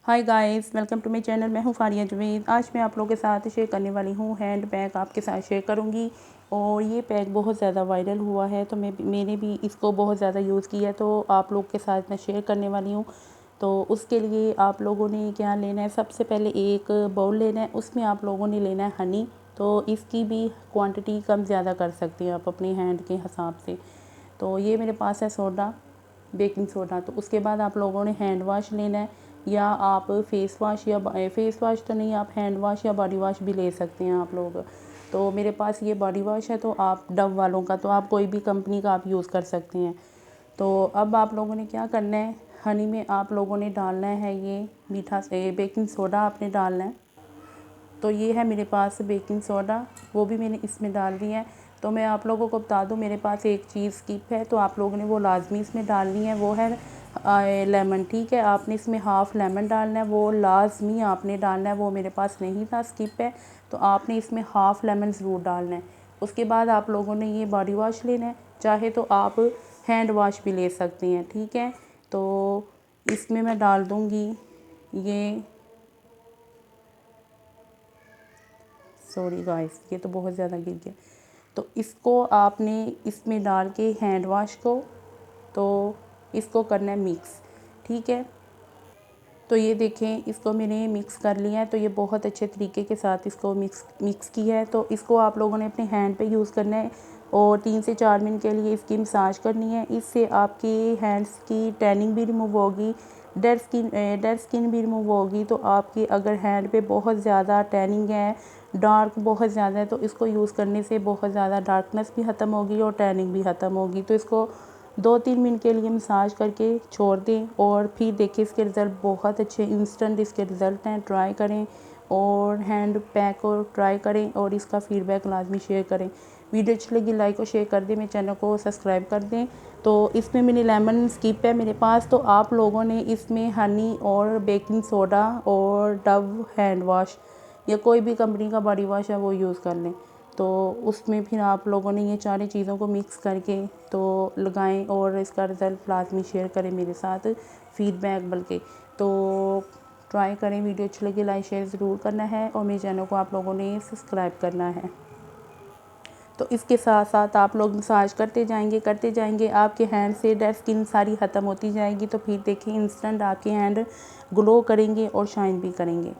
Hi guys, welcome to my channel. मैं हूँ फारिया जवेद। आज मैं आप लोगों के साथ शेयर करने वाली हूँ हैंड बैग आपके साथ शेयर करूँगी। और ये बैग बहुत ज़्यादा वायरल हुआ है तो मैंने भी इसको बहुत ज़्यादा यूज़ किया है, तो आप लोग के साथ मैं शेयर करने वाली हूँ। तो उसके लिए आप लोगों ने क्या लेना है, सबसे पहले एक बाउल लेना है, उसमें आप लोगों ने लेना है हनी। तो इसकी भी क्वांटिटी कम ज़्यादा कर सकते हैं आप अपने हैंड के हिसाब से। तो ये मेरे पास है सोडा, बेकिंग सोडा। तो उसके बाद आप लोगों ने हैंड वाश लेना है, या आप फेस वाश फेस वाश तो नहीं, आप हैंड वाश या बॉडी वाश भी ले सकते हैं आप लोग। तो मेरे पास ये बॉडी वाश है, तो आप डव वालों का, तो आप कोई भी कंपनी का आप यूज़ कर सकते हैं। तो अब आप लोगों ने क्या करना है, हनी में आप लोगों ने डालना है ये मीठा से बेकिंग सोडा आपने डालना है। तो ये है मेरे पास बेकिंग सोडा, वो भी मैंने इसमें डाल दिया है। तो मैं आप लोगों को बता दूं, मेरे पास एक चीज़ स्किप है, तो आप लोगों ने वो लाजमी इसमें डालनी है, वो है लेमन। ठीक है, आपने इसमें हाफ़ लेमन डालना है, वो लाजमी आपने डालना है। वो मेरे पास नहीं था, स्किप है, तो आपने इसमें हाफ़ लेमन ज़रूर डालना है। उसके बाद आप लोगों ने ये बॉडी वॉश लेना है, चाहे तो आप हैंड वॉश भी ले सकते हैं। ठीक है, तो इसमें मैं डाल दूँगी ये, सॉरी गाइस, ये तो बहुत ज़्यादा गिर गया। तो इसको आपने इसमें डाल के हैंड वॉश को, तो इसको करना है मिक्स। ठीक है, तो ये देखें, इसको मैंने मिक्स कर लिया है। तो ये बहुत अच्छे तरीके के साथ इसको मिक्स किया है। तो इसको आप लोगों ने अपने हैंड पे यूज़ करना है और 3 से 4 मिनट के लिए इसकी मसाज करनी है। इससे आपकी हैंड्स की टैनिंग भी रिमूव होगी, डेड स्किन भी रिमूव होगी। तो आपकी अगर हैंड पे बहुत ज़्यादा टैनिंग है, डार्क बहुत ज़्यादा है, तो इसको यूज़ करने से बहुत ज़्यादा डार्कनेस भी ख़त्म होगी और टैनिंग भी ख़त्म होगी। तो इसको 2-3 मिनट के लिए मसाज करके छोड़ दें और फिर देखिए इसके रिज़ल्ट बहुत अच्छे इंस्टेंट इसके रिज़ल्ट हैं। ट्राई करें और हैंड पैक को ट्राई करें और इसका फ़ीडबैक लाजमी शेयर करें। वीडियो अच्छी लगी लाइक और शेयर कर दें, मेरे चैनल को सब्सक्राइब कर दें। तो इसमें मैंने लेमन स्किप है मेरे पास, तो आप लोगों ने इसमें हनी और बेकिंग सोडा और डव हैंड वाश या कोई भी कंपनी का बॉडी वॉश है वो यूज़ कर लें। तो उसमें फिर आप लोगों ने ये सारी चीज़ों को मिक्स करके तो लगाएं और इसका रिज़ल्ट लाजमी शेयर करें मेरे साथ, फ़ीडबैक बल्कि। तो ट्राई करें, वीडियो अच्छी लगी लाइक शेयर ज़रूर करना है और मेरे चैनल को आप लोगों ने सब्सक्राइब करना है। तो इसके साथ साथ आप लोग मसाज करते जाएंगे, आपके हैंड से डेड स्किन सारी ख़त्म होती जाएगी। तो फिर देखिए इंस्टेंट आपके हैंड ग्लो करेंगे और शाइन भी करेंगे।